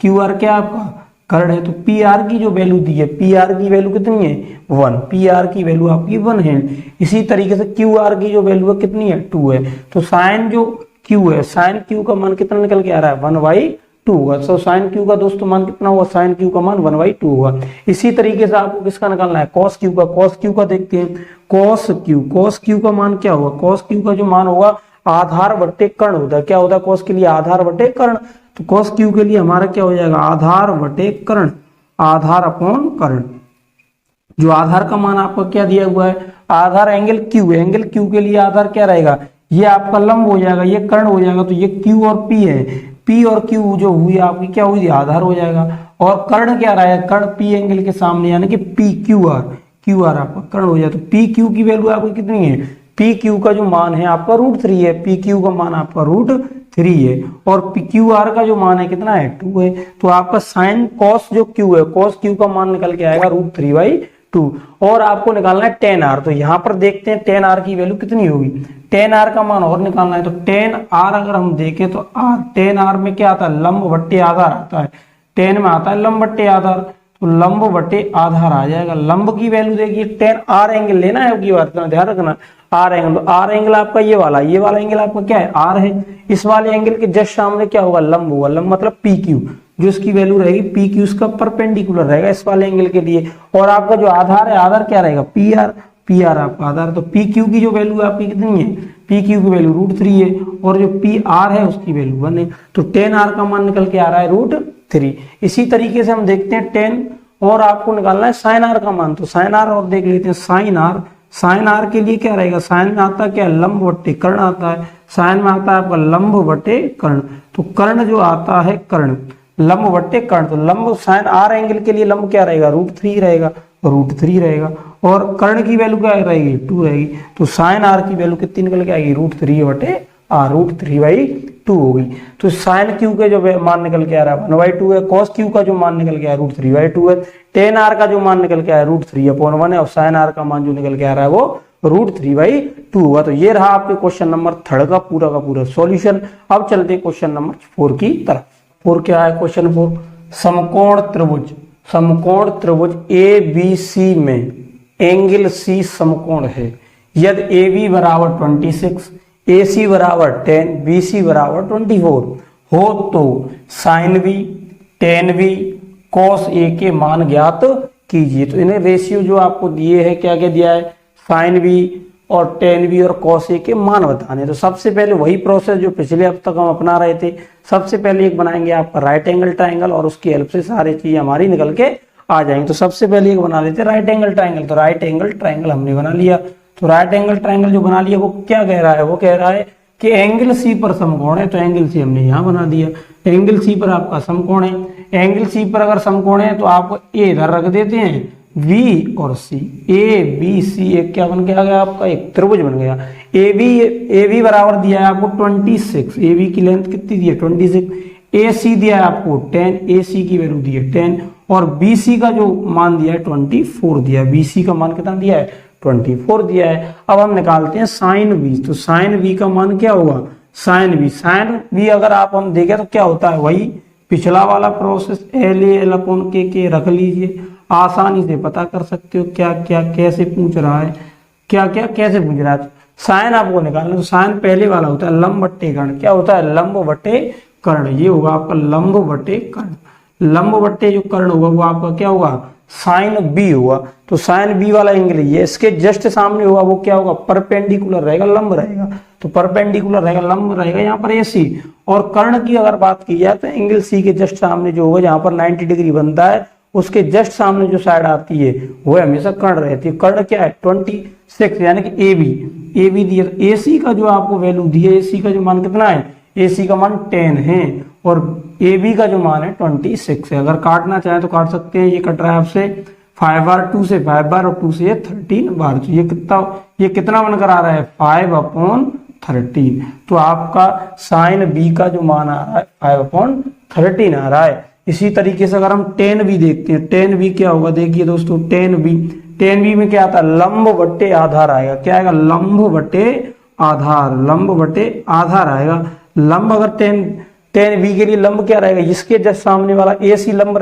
QR क्या आपका? कर्ण है। तो PR की जो वैल्यू दी है, PR की वैल्यू कितनी है? 1। PR की वैल्यू आपकी 1 है। इसी तरीके से QR की जो वैल्यू है कितनी है? 2 है। तो साइन जो Q है, साइन Q का मान कितना निकल के आ रहा है? 1/2 होगा। तो साइन Q का दोस्तों मान कितना हुआ? साइन Q का मान 1/2 होगा। इसी तरीके से आपको किसका निकालना है? cos Q का। cos Q का देखते हैं। cos Q का मान क्या होगा? cos Q का जो मान होगा आधार बट्टे कर्ण होता है। क्या होता है cos के लिए? आधार बट्टे कर्ण। तो cos Q के लिए हमारा क्या हो जाएगा? आधार बटे कर्ण, आधार अपॉन कर्ण। जो आधार का मान आपका क्या दिया हुआ है? आधार एंगल Q, एंगल Q के लिए आधार क्या रहेगा? ये आपका लंब हो जाएगा, ये कर्ण हो जाएगा। तो ये Q और P है। P और Q जो हुई आपकी क्या हुई? आधार हो जाएगा। और कर्ण क्या रहेगा? कर्ण P एंगल के सामने यानी कि QR आपका कर्ण हो जाएगा। तो PQ की वैल्यू आपकी कितनी है? PQ का जो मान है आपका √3 है। PQ का मान आपका √3 है और QR का जो मान है कितना है? 2 है। तो आपका साइन cos जो Q है, cos Q का मान निकल के आएगा √3/2। और आपको निकालना है tan R। तो यहाँ पर देखते हैं tan R की वैल्यू कितनी होगी। tan R का मान और निकालना है। तो tan R अगर हम देखें तो tan R में क्या आता है? लंब बट्टे आधार आता है। tan में आता है लंब बट्टे आधार, तो लंब बटे आधार आ जाएगा। लंब की वैल्यू देखिए tan R एंगल लेना है, आपकी बात का ध्यान रखना। R एंगल, R एंगल आपका ये वाला एंगल आपका क्या है? R है। इस वाले एंगल के जस्ट सामने क्या होगा? लंब होगा। लंब मतलब PQ, जो इसकी वैल्यू रहेगी PQ इसका परपेंडिकुलर रहेगा इस वाले एंगल के लिए। और आपका जो आधार है, आधार क्या रहेगा? PR आपका आधार। तो PQ की जो वैल्यू है आपकी कितनी है? PQ की वैल्यू √3 है और जो PR है उसकी वैल्यू 1 है। तो tan R का मान निकल के आ रहा है √3। इसी तरीके से हम देखते हैं tan, और आपको निकालना है sin R का मान। तो sin R और देख लेते हैं sin R के लिए क्या रहेगा? साइन में आता है क्या? लंब बट्टे कर्ण आता है। साइन में आता है आपका लंब बटे कर्ण। तो कर्ण जो आता है कर्ण, लंब बट्टे कर्ण, तो लंब साइन आर एंगल के लिए लंब क्या रहेगा, √3 रहेगा, √3 रहेगा। और कर्ण की वैल्यू क्या रहेगी, 2 रहेगी। तो साइन आर की वैल्यू कितनी निकल के आएगी, √3/r, √3/2 होगी। तो साइन क्यू के जो मान निकल के आ रहा है 1/2 है, कॉस क्यू का जो मान निकल के आया √3/2 है, टेन आर का जो मान निकल के आया √3/1 है, और साइन आर का मान जो निकल के आ रहा है वो √3/2 हुआ। तो ये रहा आपके क्वेश्चन नंबर 3 का पूरा सॉल्यूशन। अब चलते हैं क्वेश्चन नंबर 4 की तरफ। 4 क्या है, क्वेश्चन 4, समकोण त्रिभुज ABC में एंगल C समकोण है यदि AB बराबर 26, AC बराबर 10, BC बराबर 24 हो तो sine B, tan B, cos A के मान ज्ञात कीजिए। तो इन्हें रेशियो जो आपको दिए है, क्या क्या दिया है, साइन B और टेन B और cos A के मान बताने। तो सबसे पहले वही प्रोसेस जो पिछले हफ्ते तक हम अपना रहे थे। सबसे पहले एक बनाएंगे आपका राइट एंगल ट्राइंगल और उसकी हेल्प से सारी चीजें हमारी निकल के आ जाएंगे। तो सबसे पहले एक बना लेते हैं राइट एंगल ट्राइंगल। तो राइट एंगल ट्राइंगल हमने बना लिया। तो राइट एंगल ट्राइंगल जो बना लिया वो क्या कह रहा है, वो कह रहा है कि एंगल सी पर समकोण है। तो एंगल सी हमने यहाँ बना दिया, एंगल सी पर आपका समकोण है। एंगल सी पर अगर समकोण है तो आपको ए इधर रख देते हैं, बी और सी, ए बी सी एक क्या बन के आ गया आपका, एक त्रिभुज बन गया। ए बी बराबर दिया है आपको 26, ए बी की लेंथ कितनी दी है 26, ए सी दिया है आपको 10, ए सी की वैल्यू दी है 10, और बी सी का जो मान दिया है 24 दिया है। बी सी का मान कितना दिया है 24 दिया है। अब हम निकालते हैं साइन बी। तो साइन बी का मान क्या होगा, साइन बी अगर आप हम देखें तो क्या होता है, वही पिछला वाला प्रोसेस, L/K रख लीजिए, आसानी से पता कर सकते हो क्या क्या कैसे पूछ रहा है, क्या क्या कैसे पूछ रहा है। साइन आपको निकालना, तो साइन पहले वाला होता है लंब बट्टे कर्ण। क्या होता है, लंब बट्टे कर्ण। ये होगा आपका लंब बट्टे कर्ण। लंब बट्टे जो कर्ण होगा वो आपका क्या होगा, साइन बी होगा। तो साइन बी वाला एंगल ये इसके जस्ट सामने होगा, वो क्या होगा, परपेंडिकुलर रहेगा, लंब रहेगा। तो परपेंडिकुलर रहेगा, लंब रहेगा यहाँ पर AC। और कर्ण की अगर बात की जाए तो एंगल सी के जस्ट सामने जो होगा, जहां पर 90 डिग्री बनता है, उसके जस्ट सामने जो साइड आती है वो हमेशा कर्ण रहती है। कर्ण क्या है 26, यानी कि ए बी दिया। AC का जो आपको वैल्यू दी है, AC का जो मान कितना है, AC का मान 10 है, और AB का जो मान है 26 है। अगर काटना चाहे तो काट सकते हैं। ये कट रहा है आपसे 5 बार, 2 से 5 बार, और 2 से 13 बार। तो ये कितना बनकर आ रहा है 5/13। तो आपका साइन बी का जो मान आ रहा है 5/13 आ रहा है। इसी तरीके से अगर हम टेन बी देखते हैं, टेन बी क्या होगा, देखिए दोस्तों, टेन बी में क्या आता है, लंब बट्टे आधार आएगा। क्या आएगा, लंब बट्टे आधार आएगा। लंब अगर टेन बी के लिए लंब क्या रहेगा, इसके जस्ट सामने वाला AC लंब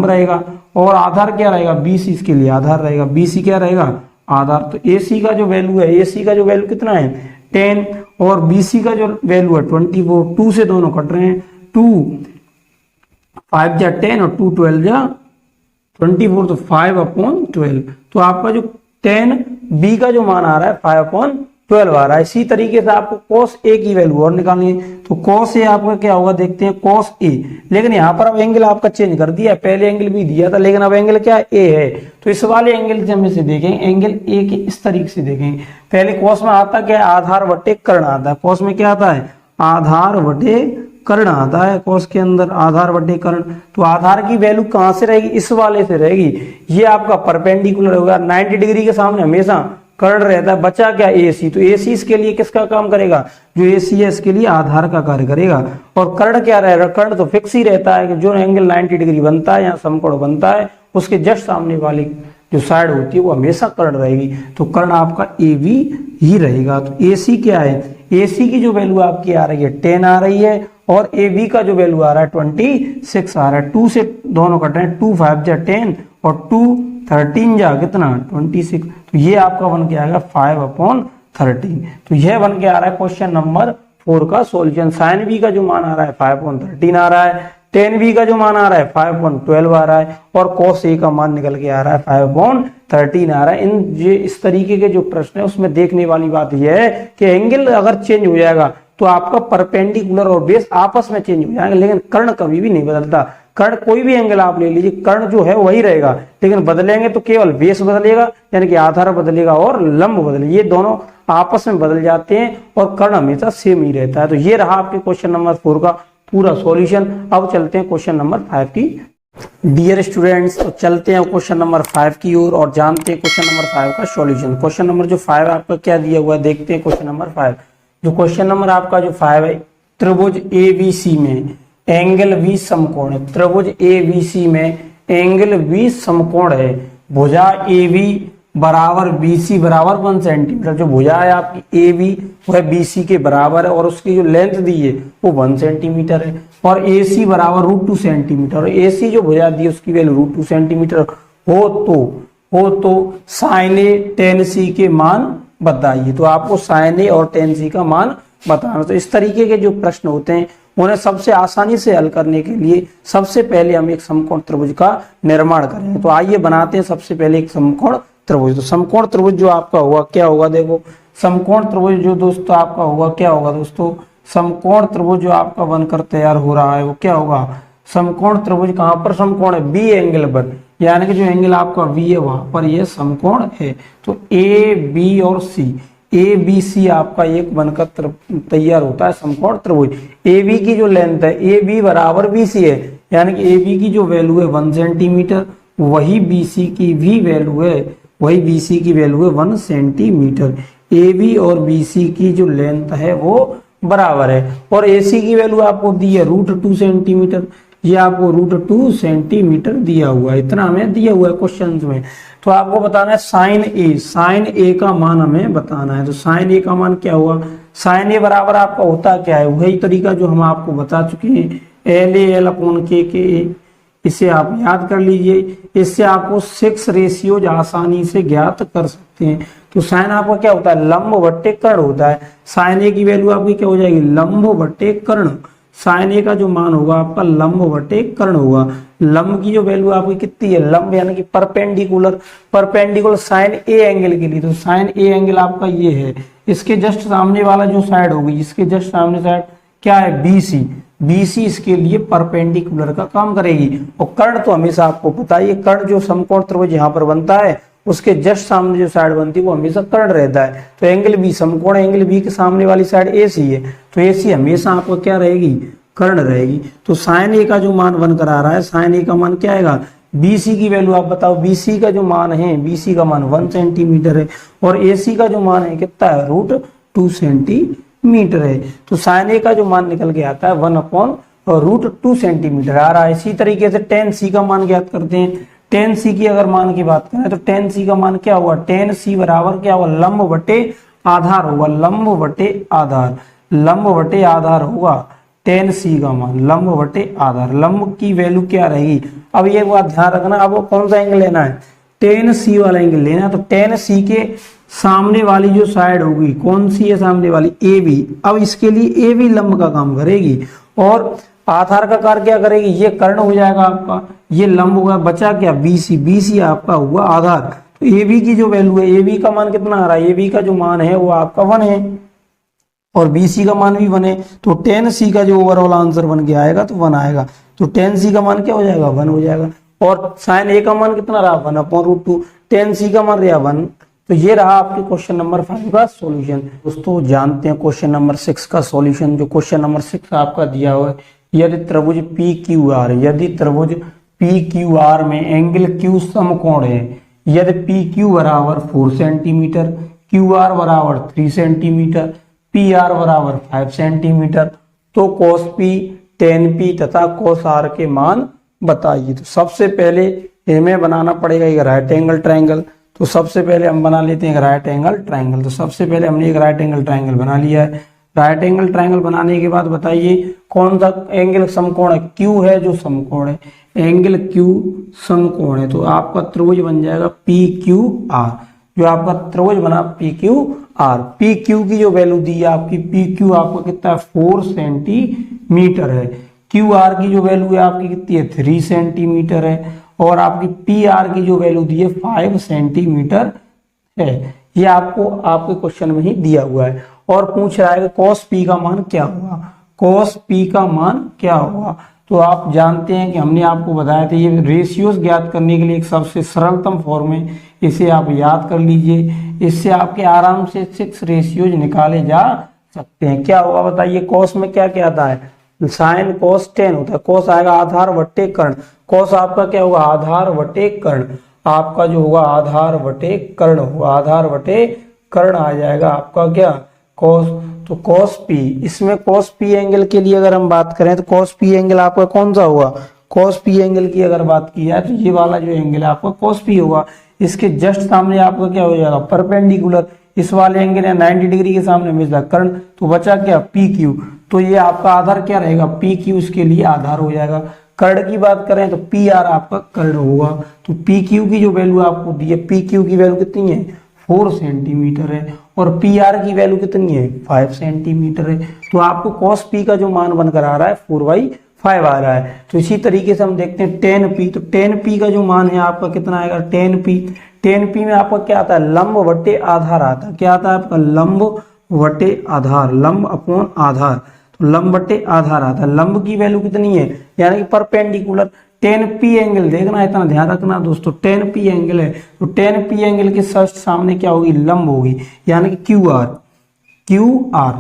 रहेगा, और आधार क्या रहेगा, BC इसके लिए आधार रहेगा। BC क्या रहेगा, आधार। तो AC का जो वैल्यू है, AC का जो वैल्यू कितना है 10, और BC का जो वैल्यू है 24। 2 से दोनों कट रहे हैं, 2 5 जा 10 और 2 12 जा 24, तो 5/12। तो आपका जो 10B का जो मान आ रहा है 5/12 आ रहा है। इसी तरीके से आपको cos A की वैल्यू और निकालनी है। तो cos A आपका क्या होगा, देखते हैं cos A। लेकिन यहाँ पर अब एंगल आपका चेंज कर दिया, पहले एंगल भी दिया था, लेकिन अब एंगल क्या है, A है। तो इस वाले एंगल से हम इसे देखेंगे, एंगल A के इस तरीके से देखेंगे। पहले cos में आता क्या है, आधार बटे कर्ण आता है। cos में क्या आता है, आधार बटे कर्ण आता है। cos के अंदर आधार बटे कर्ण। तो आधार की वैल्यू कहां से रहेगी, इस वाले से रहेगी। ये आपका परपेंडिकुलर होगा, 90 डिग्री के सामने हमेशा कर्ण रहता है। बचा क्या, AC। तो AC इसके लिए किसका काम करेगा, जो AC है इसके लिए आधार का कार्य करेगा। और कर्ण क्या रहेगा, कर्ण तो फिक्स ही रहता है कि जो एंगल 90 डिग्री बनता है या समकोण बनता है, उसके जस्ट सामने वाली जो साइड होती है वो हमेशा कर्ण रहेगी। तो कर्ण आपका AB ही रहेगा। तो AC क्या है, AC की जो वैल्यू आपकी आ रही है 10 आ रही है, और AB का जो वैल्यू आ रहा है 26 आ रहा है। 2 से दोनों कट रहे हैं, 2 5 जा 10 और 2 13 जा कितना 26। तो ये आपका बन के आएगा 5/13। तो यह बन के आ रहा है क्वेश्चन नंबर 4 का सॉल्यूशन। साइन बी का जो मान आ रहा है 5/13 आ रहा है, टेन बी का जो मान आ रहा है 5/12 आ रहा है, और cos A का मान निकल के आ रहा है 5/13 आ रहा है। इस तरीके के जो प्रश्न है उसमें देखने वाली बात यह है कि एंगल अगर चेंज हो जाएगा तो आपका परपेंडिकुलर और बेस आपस में चेंज हो जाएगा, लेकिन कर्ण कभी भी नहीं बदलता। कर्ण कोई भी एंगल आप ले लीजिए, कर्ण जो है वही रहेगा, लेकिन बदलेंगे तो केवल बेस बदलेगा, यानी कि आधार बदलेगा और लंब बदलेगा। ये दोनों आपस में बदल जाते हैं और कर्ण हमेशा सेम ही रहता है। तो ये रहा आपके क्वेश्चन नंबर 4 का। पूरा सॉल्यूशन। अब चलते हैं क्वेश्चन नंबर 5 की। डियर स्टूडेंट्स, तो चलते हैं क्वेश्चन नंबर 5 की ओर और जानते हैं क्वेश्चन नंबर 5 का सॉल्यूशन। क्वेश्चन नंबर जो 5 आपका क्या दिया हुआ है, देखते हैं क्वेश्चन नंबर 5। जो क्वेश्चन नंबर आपका जो 5 है, त्रिभुज ABC में एंगल 20 समकोण है। त्रिभुज ABC में एंगल 20 समकोण है। भुजा AB बराबर BC बराबर 1 सेंटीमीटर। जो भुजा है आपकी AB वह BC के बराबर है और उसकी जो लेंथ दी है वो 1 सेंटीमीटर है। और AC बराबर √2 सेंटीमीटर। और AC जो भुजा दी है उसकी वैल्यू √2 सेंटीमीटर हो तो साइन A tan C के मान बताइए। तो आपको साइन A और tan C का मान बताना। तो इस तरीके के जो प्रश्न होते हैं उन्हें सबसे आसानी से हल करने के लिए सबसे पहले हम एक समकोण त्रिभुज का निर्माण करेंगे। तो आइए बनाते हैं सबसे पहले एक समकोण त्रिभुज। तो समकोण त्रिभुज जो आपका होगा क्या होगा, देखो समकोण त्रिभुज जो दोस्तों आपका होगा क्या होगा दोस्तों, समकोण त्रिभुज जो आपका बनकर तैयार हो रहा है वो क्या होगा, समकोण त्रिभुज कहां पर समकोण है, बी एंगल पर, यानी कि जो एंगल आपका बी है वहां पर ये समकोण है। तो ए बी और सी, ए बी सी आपका एक बनकर तैयार होता है समकोण त्रिभुज। ए बी की जो लेंथ है ए बी बराबर बी सी है, यानी कि ए बी की जो वैल्यू है 1 सेंटीमीटर, वही बी सी की भी वैल्यू है, वही बी सी की वैल्यू है 1 सेंटीमीटर। ए बी और बी सी की जो लेंथ है वो बराबर है। और ए सी की वैल्यू आपको दी है √2 सेंटीमीटर, ये आपको √2 सेंटीमीटर दिया हुआ है, इतना हमें दिया हुआ है क्वेश्चन में। तो आपको बताना है साइन ए, साइन ए का मान हमें बताना है। तो साइन ए का मान क्या हुआ, साइन ए बराबर आपका होता क्या है, वही तरीका जो हम आपको बता चुके हैं, एल ए एल अपॉन के ए, इसे आप याद कर लीजिए। इससे आपको 6 रेशियोज आसानी से ज्ञात कर सकते हैं। तो साइन आपका क्या होता है, लंब बट्टे कर्ण होता है। साइन ए की वैल्यू आपकी क्या हो जाएगी, लंब बट्टे कर्ण। साइन ए का जो मान होगा आपका लंब बटे कर्ण होगा। लंब की जो वैल्यू आपकी कितनी है, लंब यानी कि perpendicular, perpendicular sine A angle के लिए। तो साइन ए एंगल आपका ये है, इसके जस्ट सामने वाला जो साइड होगी, इसके जस्ट सामने साइड क्या है, बीसी, बीसी इसके लिए परपेंडिकुलर का काम करेगी। और कर्ण तो हमेशा आपको पता है, कर्ण जो समकोण त्रिभुज यहाँ पर बनता है उसके जस्ट सामने जो साइड बनती है वो हमेशा कर्ण रहता है। तो एंगल बी, समकोण एंगल बी के सामने वाली साइड ए सी है, तो ए सी हमेशा आपको क्या रहेगी, कर्ण रहेगी। तो साइन ए का जो मान बनकर आ रहा है, साइन ए का मान क्या आएगा, बीसी की वैल्यू आप बताओ, बीसी का जो मान है, बीसी का मान 1 सेंटीमीटर है और एसी का जो मान है कितना है, √2 सेंटीमीटर है। तो साइन ए का जो मान निकल के आता है 1/√2 सेंटीमीटर आ रहा है। इसी तरीके से tan सी का मान ज्ञात करते हैं। tan सी की अगर मान की बात करें तो tan सी का मान क्या हुआ, tan सी बराबर क्या हुआ, लंब बटे आधार होगा, लंब बटे आधार, लंब बटे आधार होगा tan सी का मान, लंब बटे आधार। लंब की वैल्यू क्या रहेगी, अब ये बात ध्यान रखना, अब कौन सा एंगल लेना है, tan सी वाला एंगल लेना है। तो tan सी के सामने वाली जो साइड होगी, कौन सी है सामने वाली, ए बी। अब इसके लिए ए बी लंब का काम करेगी और आधार का कार्य क्या करेगी, ये कर्ण हो जाएगा आपका, ये लंब होगा, बचा क्या, बीसी, बीसी आपका हुआ आधार। तो ए बी की जो वैल्यू है, ए बी का मान कितना आ रहा है, ए बी का जो मान है वो आपका 1 है और बीसी का मान भी 1 है। तो tan सी का जो ओवरऑल आंसर बन के आएगा तो 1 आएगा। तो tan सी का मान क्या हो जाएगा, 1 हो जाएगा। और साइन ए का मान कितना रहा, 1/√2, tan सी का मान रहा 1। तो ये रहा आपके क्वेश्चन नंबर 5 का सॉल्यूशन। दोस्तों जानते हैं क्वेश्चन नंबर 6 का सॉल्यूशन। जो क्वेश्चन नंबर 6 आपका दिया हुआ है, यदि त्रिभुज PQR, यदि त्रिभुज PQR में एंगल Q समकोण है, यदि PQ बराबर 4 सेंटीमीटर, QR बराबर 3 सेंटीमीटर, PR बराबर 5 सेंटीमीटर, तो cos P, tan P तथा cos R के मान बताइए। तो सबसे पहले हमें बनाना पड़ेगा एक राइट एंगल ट्रायंगल। तो सबसे पहले हम बना लेते हैं एक राइट एंगल ट्रायंगल। तो सबसे पहले हमने एक राइट एंगल ट्रायंगल बना लिया है। राइट एंगल ट्रायंगल बनाने के बाद बताइए कौन सा एंगल समकोण है, Q है जो समकोण है, एंगल Q समकोण है। तो आपका त्रिभुज बन जाएगा PQR, जो आपका त्रिभुज बना PQR। PQ की जो वैल्यू दी है आपकी, PQ आपका कितना है, 4 सेंटीमीटर है। QR की जो वैल्यू है आपकी कितनी है, 3 सेंटीमीटर है और आपकी PR की जो वैल्यू दी है 5 सेंटीमीटर है। ये आपको आपके क्वेश्चन में ही दिया हुआ है। और पूछ रहा है कि cos P का मान क्या होगा, cos P का मान क्या होगा। तो आप जानते हैं कि हमने आपको बताया था, ये रेशियोज ज्ञात करने के लिए एक सबसे सरलतम फॉर्म है, इसे आप याद कर लीजिए। इससे आपके आराम से 6 रेशियोज निकाले जा सकते हैं। क्या होगा बताइए, cos में क्या क्या आता है, साइन कोस टेन होता है। कोस आएगा आधार बटे कर्ण। कोस आपका क्या होगा, आधार बटे कर्ण। आपका जो होगा आधार बटे कर्ण होगा, आधार बटे कर्ण आ जाएगा आपका क्या, कोस। तो कोस पी, इसमें कोस पी एंगल के लिए अगर हम बात करें तो कोस पी एंगल आपका कौन सा होगा, कोस पी एंगल की अगर बात की जाए तो ये वाला जो एंगल है आपका कोस पी होगा। इसके जस्ट सामने आपका क्या हो जाएगा, परपेंडिकुलर, इस वाले एंगल है 90 डिग्री के सामने मिला कर्ण, तो बचा क्या, पी क्यू। तो ये आपका आधार क्या रहेगा, पी क्यू इसके लिए आधार हो जाएगा। कर्ण की बात करें तो पी आर आपका कर्ण होगा। तो पी क्यू की जो वैल्यू आपको दी है, पी क्यू की वैल्यू कितनी है, 4 सेंटीमीटर है, और पी आर की वैल्यू कितनी है, 5 सेंटीमीटर है। तो आपको कॉस पी का जो मान बनकर आ रहा है 4/5 आ रहा है। तो इसी तरीके से हम देखते हैं टेन पी। तो टेन पी का जो मान है आपका कितना आएगा, टेन पी में आपका क्या आता है, लंब बटे आधार आता है। क्या आता है आपका, लंब बटे आधार, लंब अपॉन आधार। तो लंब बटे आधार आता है। लंब की वैल्यू कितनी है, यानी कि परपेंडिकुलर। टेन पी एंगल देखना, इतना ध्यान रखना दोस्तों, टेन पी एंगल है तो टेन पी एंगल के जस्ट सामने क्या होगी, लंब होगी, यानी कि क्यू आर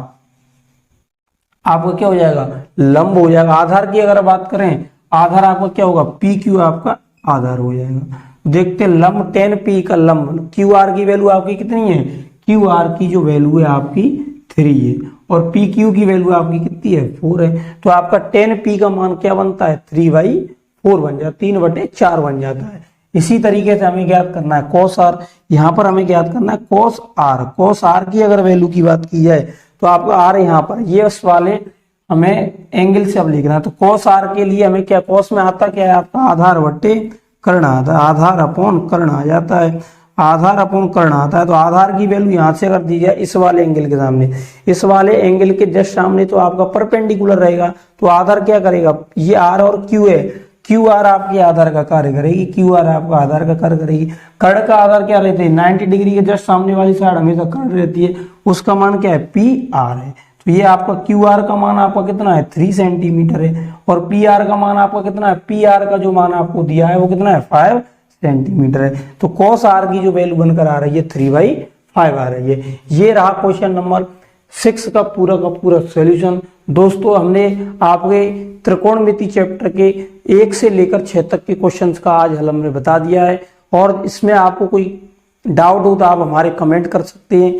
आपका क्या हो जाएगा, लंब हो जाएगा। आधार की अगर बात करें, आधार आपका क्या होगा, पी क्यू आपका आधार हो जाएगा। देखते हैं लंब टेन पी का लंब, क्यू आर की वैल्यू आपकी कितनी है, क्यू आर की जो वैल्यू है आपकी 3 है, और पी क्यू की वैल्यू आपकी कितनी है, 4 है। तो आपका टेन पी का मान क्या बनता है, 3/4 बन जाता है, 3/4 बन जाता है। इसी तरीके से हमें ज्ञात करना है कॉस आर। यहाँ पर हमें ज्ञात करना है कॉस आर। कॉस आर की अगर वैल्यू की बात की जाए तो आपका आर यहाँ पर ये उस वाले हमें एंगल से अब लिखना है। तो कॉस आर के लिए हमें क्या, कॉस में आता क्या है आपका, आधार बटे कर्ण आता है, आधार अपॉन कर्ण आ जाता है, आधार अपॉन कर्ण आता है। तो आधार की वैल्यू यहाँ से अगर दी जाए इस वाले एंगल के सामने, इस वाले एंगल के जस्ट सामने, तो आपका परपेंडिकुलर रहेगा। तो आधार क्या करेगा, ये आर और क्यू है, क्यू आर आपके आधार का कार्य करेगी, क्यू आर आपका आधार का कार्य करेगी। कर्ण का आधार क्या रहती है, 90 डिग्री के जस्ट सामने वाली साइड हमेशा कर्ण रहती है, उसका मान क्या है, पी आर है। तो ये आपका क्यू आर का मान आपका कितना है, 3 सेंटीमीटर है, और पी आर का मान आपका कितना है, पी आर का जो मान आपको दिया है वो कितना है, 5 सेंटीमीटर है। तो कॉस आर की जो वैल्यू बनकर आ रही है 3/5 आ रही है। ये रहा क्वेश्चन नंबर 6 का पूरा सॉल्यूशन। दोस्तों हमने आपके त्रिकोणमिति चैप्टर के 1 से लेकर 6 तक के क्वेश्चंस का आज हल हमने बता दिया है, और इसमें आपको कोई डाउट हो तो आप हमारे कमेंट कर सकते हैं।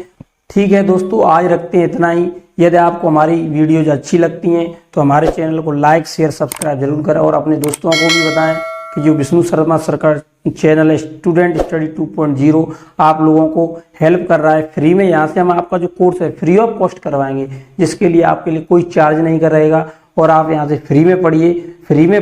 ठीक है दोस्तों, आज रखते हैं इतना ही। यदि आपको हमारी वीडियोज अच्छी लगती हैं तो हमारे चैनल को लाइक शेयर सब्सक्राइब जरूर करें, और अपने दोस्तों को भी बताएं कि जो विष्णु शर्मा सरकार चैनल है स्टूडेंट स्टडी 2.0 आप लोगों को हेल्प कर रहा है फ्री में। यहाँ से हम आपका जो कोर्स है फ्री ऑफ कॉस्ट करवाएंगे, जिसके लिए आपके लिए कोई चार्ज नहीं कर रहेगा, और आप यहाँ से फ्री में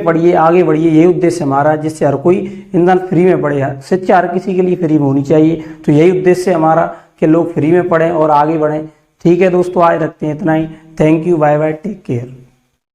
पढ़िए आगे बढ़िए। यही उद्देश्य हमारा है, जिससे हर कोई ईंधन फ्री में पढ़े। शिक्षा हर किसी के लिए फ्री में होनी चाहिए, तो यही उद्देश्य हमारा कि लोग फ्री में पढ़ें और आगे बढ़ें। ठीक है दोस्तों, आज रखते हैं इतना ही। Thank you, bye bye, take care.